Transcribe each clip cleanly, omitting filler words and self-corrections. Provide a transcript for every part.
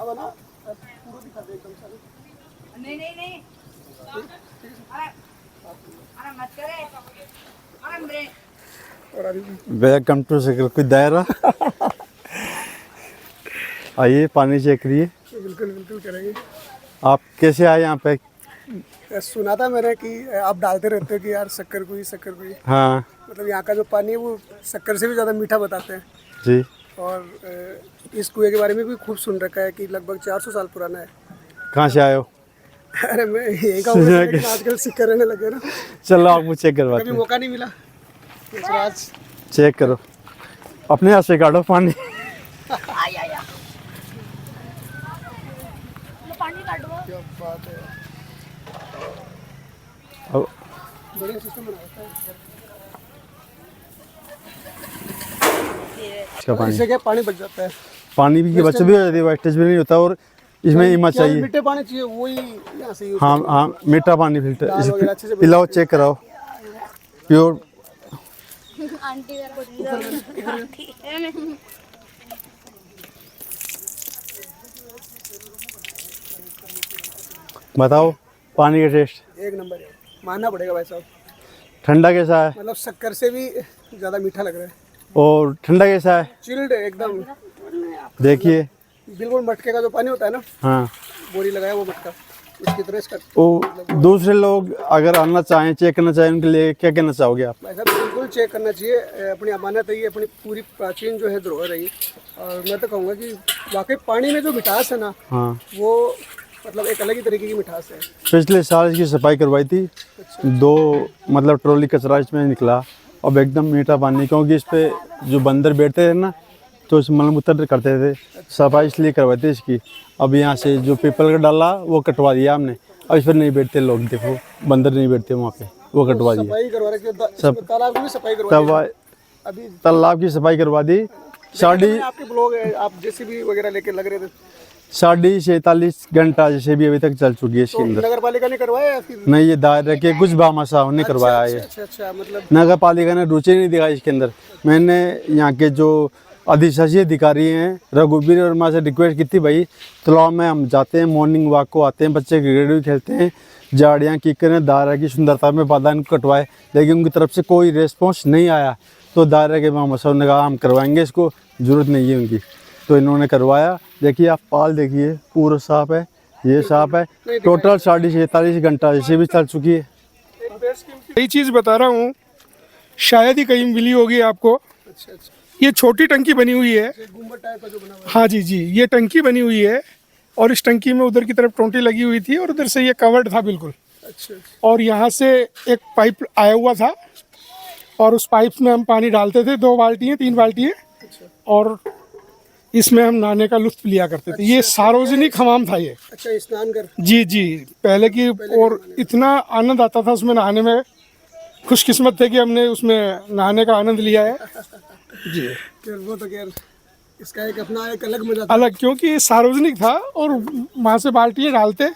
अब ना पूरा दिखा दे एकदम सारे। नहीं अरे मत करे अरे और अभी वेलकम टू सकरकुई दायरा। आइए पानी चेक करिए। बिल्कुल बिल्कुल करेंगे। आप कैसे आए यहाँ पे? सुना था मैंने कि आप डालते रहते हो कि यार शक्कर हाँ मतलब यहाँ का जो पानी है वो शक्कर से भी ज़्यादा मीठा बताते हैं जी। और इस कुएं के बारे में भी खूब सुन रखा है कि लगभग 400 साल पुराना है। कहाँ से आए हो? अरे मैं यही कहूँगा लेकिन आजकल शक्कर रहने लगे ना। चलो आपको चेक करवाते कभी हैं। मौका नहीं मिला तो आज चेक करो, अपने हाथ से काटो पानी। क्या बात है, अब बढ़िया सिस्टम बना रखा है। इसका पानी इससे क्या पानी बच जाता है। पानी भी की बचत भी हो जाती है, वेस्टेज भी नहीं होता। और इसमें इमा क्या चाहिए। मीठे पानी चाहिए वही यहाँ से यूज हाँ हाँ, मीठा पानी फिल्टर दाल वगैरह अच्छे से इसे पिलाओ, चेक कराओ प्योर। बताओ पानी का टेस्ट एक नंबर है, मानना पड़ेगा भाई साहब। ठंडा कैसा है? मतलब शक्कर से भी ज़्यादा मीठा लग रहा है। और ठंडा कैसा है? चिल्ड है एकदम। देखिए बिल्कुल मटके का जो पानी होता है ना, हाँ, बोरी लगाया वो मटका, उसकी तरह इसका। वो दूसरे लोग अगर आना चाहें, चेक करना चाहें, उनके लिए क्या कहना चाहोगे आप? भाई साहब बिल्कुल चेक करना चाहिए। अपनी अमानत है ये, अपनी पूरी प्राचीन जो है धरोहर है ये। और मैं तो कहूँगा कि वाकई पानी में जो मिठास है ना, हाँ, वो मतलब एक अलग ही तरीके की मिठास है। पिछले साल इसकी सफाई करवाई थी। 2 मतलब ट्रॉली कचरा इसमें निकला। अब एकदम मीठा पानी, क्योंकि इस पे जो बंदर बैठते थे ना तो इस मलमूत्र करते थे, सफाई इसलिए करवाई थी इसकी। अब यहाँ से जो पीपल का डाला वो कटवा दिया हमने। अब इस पर नहीं बैठते लोग, देखो बंदर नहीं बैठते वहाँ पे, वो कटवा दिया। सफाई करवा रखी है, सब तालाब की भी सफाई करवा तब अभी तालाब की सफाई करवा दी। आपके ब्लॉग है, आप जेसीबी वगैरह लेके लग रहे थे। 46 घंटा जैसे भी अभी तक चल चुकी है इसके अंदर। नगर पालिका ने करवाया या फिर? नहीं, ये दायरे के कुछ बामासाओं ने करवाया है। अच्छा मतलब नगर पालिका ने रुचि नहीं दिखाई इसके अंदर। मैंने यहाँ के जो अधिशासी अधिकारी हैं रघुवीर वर्मा से रिक्वेस्ट की थी, भाई तालाब में हम जाते हैं, मॉर्निंग वॉक को आते हैं, बच्चे क्रिकेट भी खेलते हैं, झाड़ियाँ कीकरें दायरा की सुंदरता में बाधा इनको कटवाए, लेकिन उनकी तरफ से कोई रेस्पॉन्स नहीं आया। तो दायरे के बामासाओं ने कहा हम करवाएंगे, इसको ज़रूरत नहीं है उनकी। तो इन्होंने करवाया। देखिए आप पाल देखिए, पूरा साफ है, ये साफ है। टोटल 46 घंटा जैसे भी चल चुकी है। यही चीज़ बता रहा हूँ, शायद ही कहीं मिली होगी आपको। अच्छा ये छोटी टंकी बनी हुई है। गुम्बद टाइप का जो बना हुआ है। हाँ जी जी, ये टंकी बनी हुई है और इस टंकी में उधर की तरफ टोंटी लगी हुई थी और उधर से ये कवर्ड था बिल्कुल। अच्छा और यहाँ से एक पाइप आया हुआ था और उस पाइप में हम पानी डालते थे, 2 बाल्टियाँ 3 बाल्टियाँ, और इसमें हम नहाने का लुत्फ लिया करते थे। ये सार्वजनिक हमाम था ये। अच्छा स्नान कर। जी जी, पहले की। और इतना आनंद आता था उसमें नहाने में, खुशकिस्मत थे कि हमने उसमें नहाने का आनंद लिया है जी। फिर वो तो यार इसका एक अपना एक अलग मजा था। अलग, क्योंकि सार्वजनिक था और वहाँ से बाल्टियाँ डालते,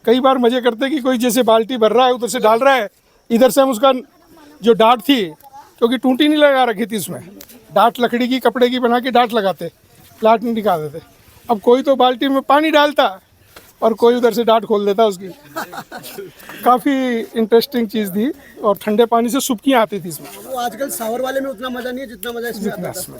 कई बार मजे करते कि कोई जैसे बाल्टी भर रहा है उधर से डाल रहा है, इधर से हम उसका जो डाट थी, क्योंकि टूटी नहीं लगा रखी थी उसमें, डाट लकड़ी की कपड़े की बना के डाट लगाते, प्लाट नहीं निकाल देते। अब कोई तो बाल्टी में पानी डालता और कोई उधर से डाट खोल देता उसकी। काफ़ी इंटरेस्टिंग चीज़ थी और ठंडे पानी से सुबकियाँ आती थी इसमें। वो आजकल सावर वाले में उतना मजा नहीं है जितना मजा इसमें आता था।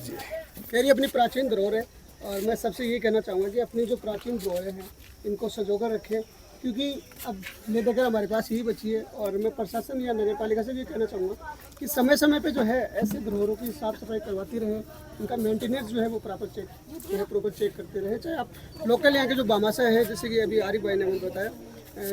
खैर ये अपनी प्राचीन धरोहर है और मैं सबसे ये कहना चाहूँगा कि अपनी जो प्राचीन धरोहरें हैं इनको संजोकर रखें, क्योंकि अब ले देकर हमारे पास यही बची है। और मैं प्रशासन या नगर पालिका से भी कहना चाहूँगा कि समय समय पे जो है ऐसे धरोहरों की साफ़ सफाई करवाती रहे, उनका मेंटेनेंस जो है वो प्रॉपर चेक करते रहे। चाहे आप लोकल यहाँ के जो बामासा है, जैसे कि अभी आरिफ भाई ने मुझे बताया,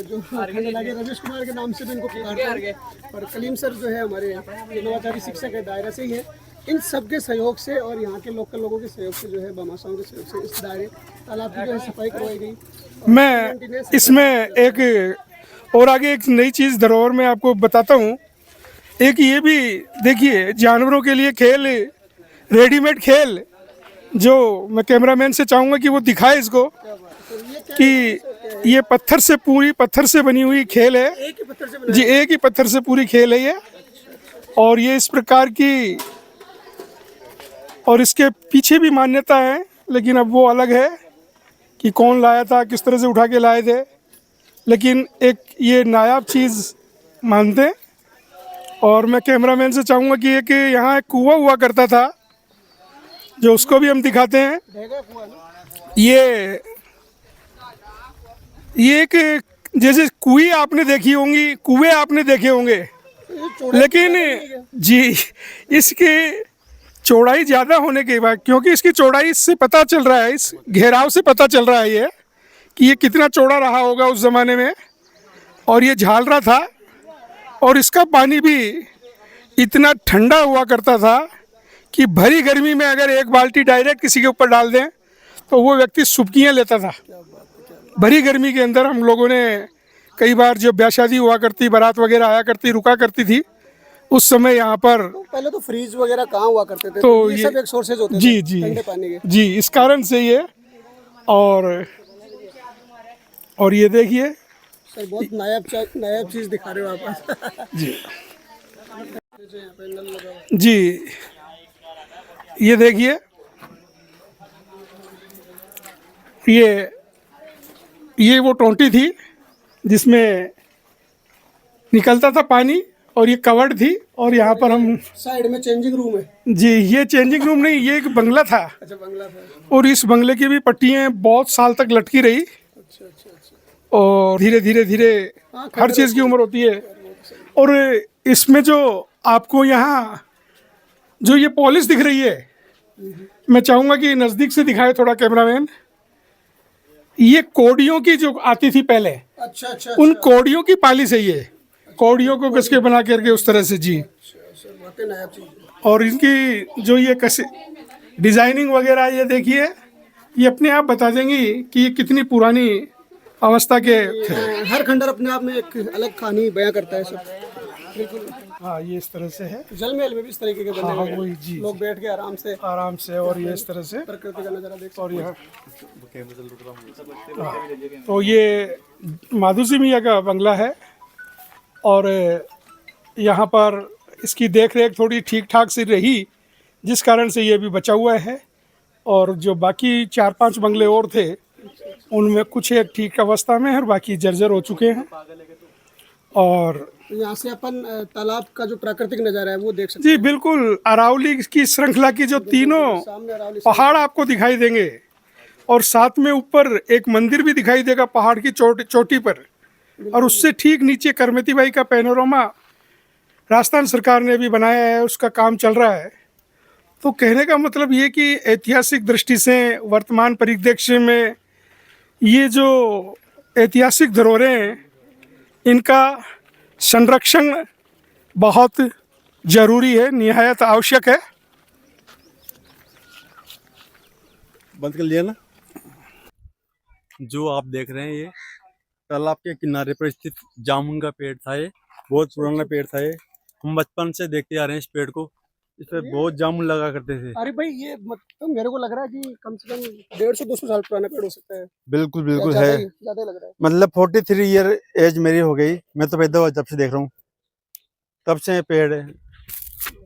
जो लगे रमेश कुमार के नाम से भी इनको पुकारते हैं, और कलीम सर जो है हमारे नवाचारी शिक्षक है, दायरा से ही है। इन सब के सहयोग से और यहाँ के लोकल लोगों के सहयोग से जो है बामासाओं के सहयोग से इस दायरे तालाब की जो है सफाई करवाई गई। मैं इसमें एक और आगे एक नई चीज़ धरोहर में आपको बताता हूँ। एक ये भी देखिए, जानवरों के लिए खेल, रेडीमेड खेल, जो मैं कैमरामैन से चाहूँगा कि वो दिखाए इसको, कि ये पत्थर से बनी हुई खेल है। एक ही पत्थर से जी, एक ही पत्थर से पूरी खेल है ये। और ये इस प्रकार की, और इसके पीछे भी मान्यता है, लेकिन अब वो अलग है कि कौन लाया था, किस तरह से उठा के लाए थे। लेकिन एक ये नायाब चीज़ मानते हैं। और मैं कैमरामैन से चाहूँगा कि एक यहाँ एक कुआं हुआ करता था, जो उसको भी हम दिखाते हैं। ये एक जैसे कुएं आपने देखी होंगी, कुएं आपने देखे होंगे, लेकिन जी इसकी चौड़ाई ज़्यादा होने के बाद, क्योंकि इसकी चौड़ाई इससे पता चल रहा है, इस घेराव से पता चल रहा है ये कि ये कितना चौड़ा रहा होगा उस ज़माने में। और ये झालरा था, और इसका पानी भी इतना ठंडा हुआ करता था कि भरी गर्मी में अगर एक बाल्टी डायरेक्ट किसी के ऊपर डाल दें तो वो व्यक्ति सुबकियाँ लेता था। भरी गर्मी के अंदर हम लोगों ने कई बार जब ब्याह शादी हुआ करती, बारात वगैरह आया करती, रुका करती थी, उस समय यहाँ पर पहले तो फ्रीज वगैरह कहाँ हुआ करते थे, तो ये सब एक सोर्सेज होते जी थे जी ठंडे पानी के। जी, इस कारण से ये। और ये देखिए सर बहुत नायाब चीज़ दिखा रहे हो आप। जी यहाँ पे नल लगा हुआ। जी, ये देखिए, ये वो टोंटी थी जिसमें निकलता था पानी, और ये कवर्ड थी। और यहाँ पर हम साइड में चेंजिंग रूम है। जी, ये चेंजिंग रूम नहीं, ये एक बंगला था। अच्छा, बंगला था। और इस बंगले की भी पट्टियाँ बहुत साल तक लटकी रही। अच्छा अच्छा अच्छा। और धीरे धीरे धीरे हर चीज़ की उम्र होती है। और इसमें जो आपको यहाँ जो ये पॉलिश दिख रही है, मैं चाहूँगा कि नज़दीक से दिखाए थोड़ा कैमरामैन। ये कौड़ियों की जो आती थी पहले, अच्छा अच्छा। उन कौड़ियों की पालिश है ये, कौड़ियों को कस के बना करके उस तरह से जी। सर वाकई नायाब चीज़ है। और इनकी जो ये कसे डिज़ाइनिंग वगैरह, ये देखिए, ये अपने आप बता देंगी कि ये कितनी पुरानी अवस्था के थे। हर खंडर अपने आप में एक अलग कहानी बयां करता है सर। बिल्कुल। हाँ, ये इस तरह से है। जल महल में भी इस तरीके के बने हाँ, हुए हैं। वही जी, लोग बैठ के आराम से और ये इस तरह से। प्रकृति का नजारा देख सकते और यहाँ तो ये माधुसी मियाँ का बंगला है। और यहाँ पर इसकी देख रेख थोड़ी ठीक ठाक सी रही, जिस कारण से ये भी बचा हुआ है। और जो बाकी 4-5 बंगले और थे, उनमें कुछ एक ठीक अवस्था में है और बाकी जर्जर हो चुके हैं। और हैं। यहाँ से अपन तालाब का जो प्राकृतिक नजारा है वो देख सकते जी बिल्कुल, अरावली की श्रृंखला की जो तीनों हैं। सामने अरावली पहाड़ आपको दिखाई देंगे, और साथ में ऊपर एक मंदिर भी दिखाई देगा पहाड़ की चोटी पर। और उससे ठीक नीचे करमती बाई का पैनोरामा राजस्थान सरकार ने भी बनाया है, उसका काम चल रहा है। तो कहने का मतलब ये कि ऐतिहासिक दृष्टि से वर्तमान परिदृश्य में ये जो ऐतिहासिक धरोहरें हैं, इनका संरक्षण बहुत जरूरी है, निहायत आवश्यक है। बंद कर लिया ना। जो आप देख रहे हैं, ये तालाब के किनारे पर स्थित जामुन का पेड़ था। ये बहुत पुराना पेड़ था। ये हम बचपन से देखते आ रहे हैं इस पेड़ को। इस पे बहुत जामुन लगा करते थे। अरे भाई, ये मतलब मेरे को लग रहा है कि कम से कम 150-200 साल पुराना पेड़ हो सकता है। बिल्कुल बिल्कुल ज्यादा है। ज्यादा लग रहा है। मतलब 43 ईयर एज मेरी हो गई। मैं तो पैदा हुआ जब से देख रहा हूँ, तब से ये पेड़ है।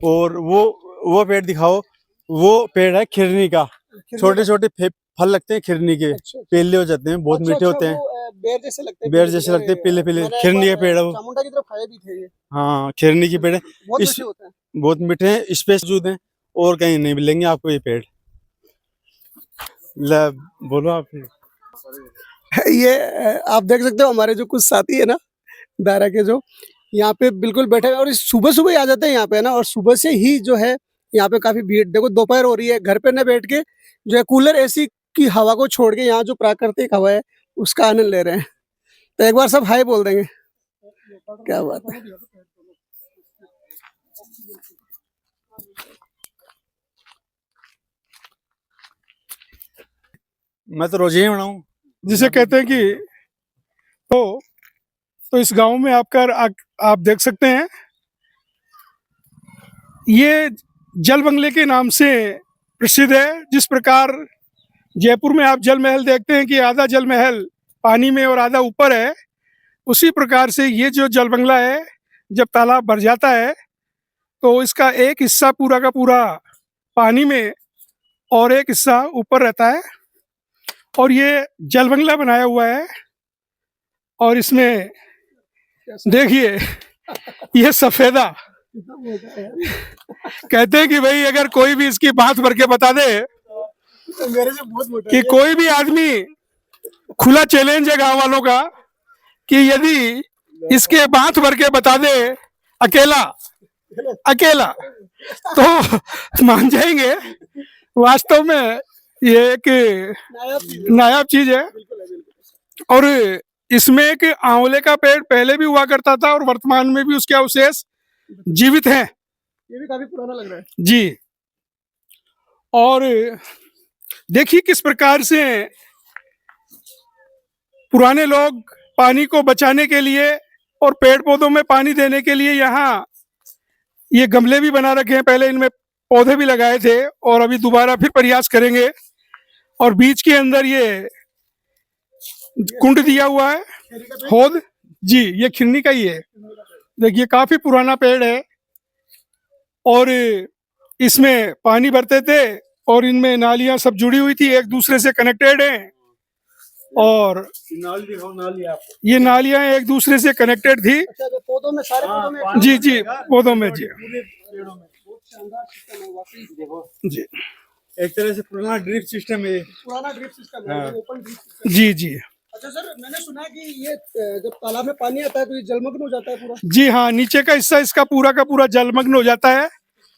और वो पेड़ दिखाओ, वो पेड़ है खिरनी का। छोटे छोटे फल लगते हैं खिरनी के। अच्छा, पीले हो जाते हैं, बहुत मीठे होते हैं। वो, बेर जैसे लगते हैं। बेर जैसे लगते हैं, पीले पीले। मैंने एक खिरनी के बार पेड़ है वो। चामुंडा की तरफ खाए भी थे ये। हाँ, खिरनी की पेड़ है। बहुत इस मीठे होते हैं। बहुत मीठे हैं, स्पेस मौजूद हैं, और कहीं नहीं मिलेंगे आपको ये पेड़। बोलो आप। ये आप देख सकते हो, हमारे जो कुछ साथी है ना दायरा के, जो यहाँ पे बिल्कुल बैठे हैं, और सुबह सुबह ही आ जाते हैं यहाँ पे ना। और सुबह से ही जो है यहाँ पे काफी भीड़। देखो दोपहर हो रही है, घर पे न बैठ के जो है कूलर एसी की हवा को छोड़ के यहाँ जो प्राकृतिक हवा है उसका आनंद ले रहे हैं। तो एक बार सब हाय बोल देंगे। क्या बात है। मैं तो रोज ही बनाऊं। जिसे कहते हैं कि तो इस गांव में आप देख सकते हैं, ये जल बंगले के नाम से प्रसिद्ध है। जिस प्रकार जयपुर में आप जल महल देखते हैं कि आधा जल महल पानी में और आधा ऊपर है, उसी प्रकार से ये जो जल बंगला है, जब तालाब भर जाता है तो इसका एक हिस्सा पूरा का पूरा पानी में और एक हिस्सा ऊपर रहता है। और ये जल बंगला बनाया हुआ है और इसमें देखिए ये सफेदा कितना मोटा है यार। कहते हैं कि भाई अगर कोई भी इसकी बात भर के बता दे मेरे से बहुत मोटा कि है। कोई भी आदमी, खुला चैलेंज है गांव वालों का कि यदि इसके बात भर के बता दे अकेला अकेला तो मान जाएंगे। वास्तव में ये एक नायाब चीज़ है। नायाब चीज है। बिल्कुल है, बिल्कुल। और इसमें एक आंवले का पेड़ पहले भी हुआ करता था और वर्तमान में भी उसके अवशेष जीवित हैं ये भी काफी पुराना लग रहा है। जी। और देखिए किस प्रकार से पुराने लोग पानी को बचाने के लिए और पेड़ पौधों में पानी देने के लिए यहाँ ये गमले भी बना रखे हैं। पहले इनमें पौधे भी लगाए थे और अभी दोबारा फिर प्रयास करेंगे। और बीच के अंदर ये कुंड दिया हुआ है, होद जी, ये खिन्नी का ही है। देखिए काफी पुराना पेड़ है और इसमें पानी भरते थे और इनमें नालियां सब जुड़ी हुई थी, एक दूसरे से कनेक्टेड हैं। और ये नालियां एक दूसरे से कनेक्टेड थी। अच्छा, तो पौधों में, सारे पौधों में जी जी, पौधों में जी बहुत शानदार सिस्टम है वाकई। जी एक तरह से पुराना ड्रिप सिस्टम है। पुराना ड्रिप सिस्टम है, ओपन ड्रिप सिस्टम। जी जी अच्छा सर, मैंने सुना है कि ये जब तालाब में पानी आता है तो ये जलमग्न हो जाता है पूरा। जी हाँ, नीचे का हिस्सा इसका पूरा का पूरा जलमग्न हो जाता है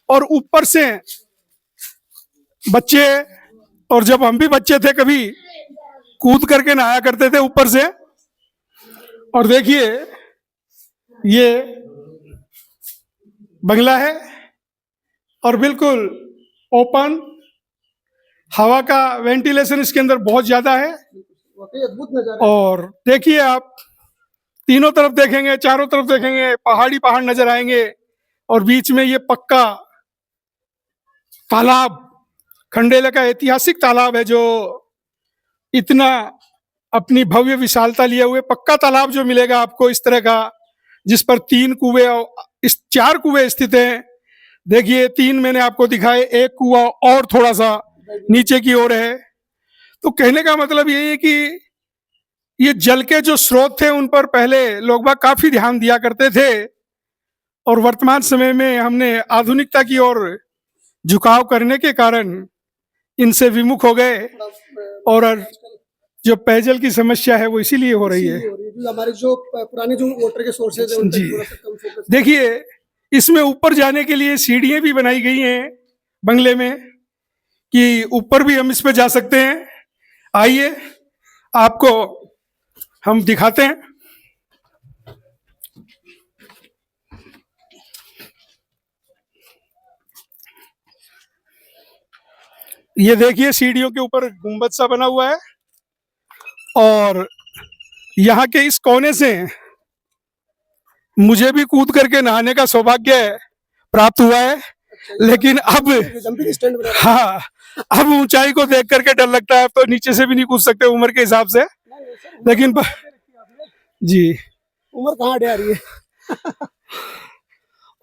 और ऊपर से बच्चे, और जब हम भी बच्चे थे कभी कूद करके नहाया करते थे ऊपर से। और देखिए ये बंगला है और बिल्कुल ओपन, हवा का वेंटिलेशन इसके अंदर बहुत ज्यादा है। वाकई अद्भुत नजारा है। और देखिए आप तीनों तरफ देखेंगे, चारों तरफ देखेंगे, पहाड़ी पहाड़ नजर आएंगे और बीच में ये पक्का तालाब, खंडेला का ऐतिहासिक तालाब है जो इतना अपनी भव्य विशालता लिए हुए पक्का तालाब जो मिलेगा आपको इस तरह का, जिस पर 3 कुएं और इस 4 कुएं स्थित हैं। देखिए 3 मैंने आपको दिखाए, एक कुआं और थोड़ा सा नीचे की ओर है। तो कहने का मतलब यही है कि ये जल के जो स्रोत थे उन पर पहले लोग बाग काफी ध्यान दिया करते थे और वर्तमान समय में हमने आधुनिकता की ओर झुकाव करने के कारण इनसे विमुख हो गए और जो पेयजल की समस्या है वो इसीलिए हो रही है। हमारे जो पुराने जो वाटर के सोर्सेज है उन जी। पे थोड़ा सा कम फोकस। देखिए इसमें ऊपर जाने के लिए सीढ़ियां भी बनाई गई हैं बंगले में कि ऊपर भी हम इस पे जा सकते हैं। आइए आपको हम दिखाते हैं। ये देखिए सीढ़ियों के ऊपर गुंबद सा बना हुआ है और यहाँ के इस कोने से मुझे भी कूद करके नहाने का सौभाग्य प्राप्त हुआ है। लेकिन अब जंपिंग स्टैंड बना रहा हाँ, अब ऊंचाई को देख करके डर लगता है। तो नीचे से भी नहीं कूद सकते उम्र के हिसाब से। है। नहीं, सर, लेकिन जी, उम्र कहाँ अड़े आ रही है।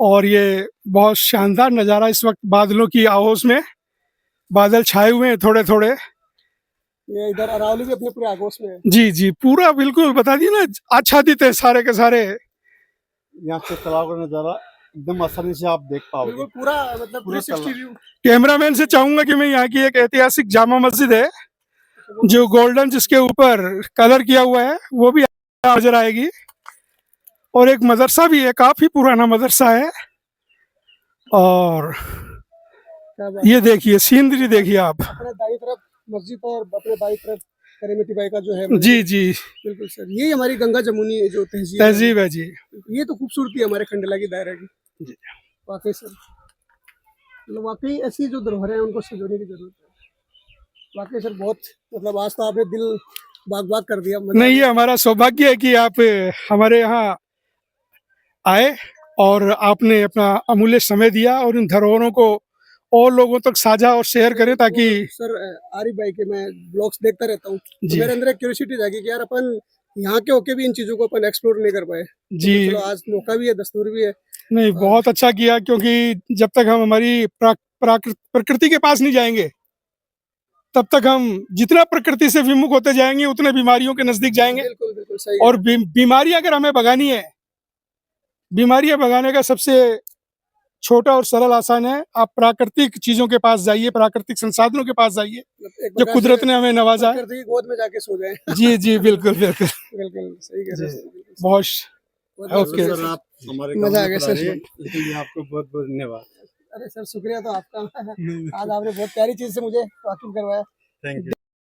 और ये बहुत शानदार नज़ारा इस वक्त बादलों की आहोश में, बादल छाए हुए हैं थोड़े थोड़े। ये इधर अरावली भी अपने पूरे आगोश में है। जी जी, पूरा बिल्कुल बता दिए ना, आच्छादित है सारे के सारे। यहाँ से तालाब का नज़ारा एकदम आसानी से आप देख पाओगे। बिल्कुल पूरा, मतलब 360 व्यू। कैमरामैन से चाहूंगा कि मैं यहाँ की एक ऐतिहासिक जामा मस्जिद है जो गोल्डन, जिसके ऊपर कलर किया हुआ है, वो भी नजर आएगी। और एक मदरसा भी है, काफी पुराना मदरसा है। और क्या बात। ये देखिए सीनरी देखिए आप। अपने दाई तरफ मस्जिद और अपने बाई तरफ करीमती बाई का जो है। जी जी, बिल्कुल सर, ये हमारी गंगा जमुनी जो तहजीब है। तहजीब है जी। ये तो खूबसूरती है हमारे खंडेला की दायरा की। जी। वाकई सर, मतलब वाकई ऐसी जो धरोहरें हैं उनको संजोने की जरूरत है। वाकई सर बहुत, मतलब आज तो आपने दिल बाग बाग कर दिया। नहीं, ये हमारा सौभाग्य है कि आप हमारे यहाँ आए और आपने अपना अमूल्य समय दिया और इन धरोहरों को और लोगों तक साझा और शेयर करें ताकि। सर आरिफ भाई के मैं ब्लॉग्स देखता रहता हूँ तो जी। मेरे अंदर एक क्यूरियोसिटी जागी कि यार अपन यहाँ के होके भी इन चीजों को अपन एक्सप्लोर नहीं कर पाए। जी। तो चलो आज मौका भी है, दस्तूर भी है, नहीं, बहुत अच्छा किया, क्योंकि जब तक हम हमारी प्रकृति के पास नहीं जाएंगे, तब तक हम जितना प्रकृति से विमुख होते जाएंगे उतने बीमारियों के नजदीक जाएंगे। बिल्कुल बिल्कुल सही और बीमारियां अगर हमें भगानी है, बीमारियां भगाने का सबसे छोटा और सरल आसान है, आप प्राकृतिक चीजों के पास जाइए, प्राकृतिक संसाधनों के पास जाइए, एक जो प्रकार कुदरत से ने हमें नवाजा है। प्रकृति की गोद में जाके सो जाए। जी जी, बिल्कुल बिल्कुल, बिल्कुल सही कह रहे हैं। बहुत बहुत ओके। सर आप हमारे मजा आ गया सर। इसके लिए आपको बहुत बहुत धन्यवाद। अरे सर शुक्रिया तो आपका। आज आपने बहुत प्यारी चीज से मुझे वाकिफ करवाया। Thank you.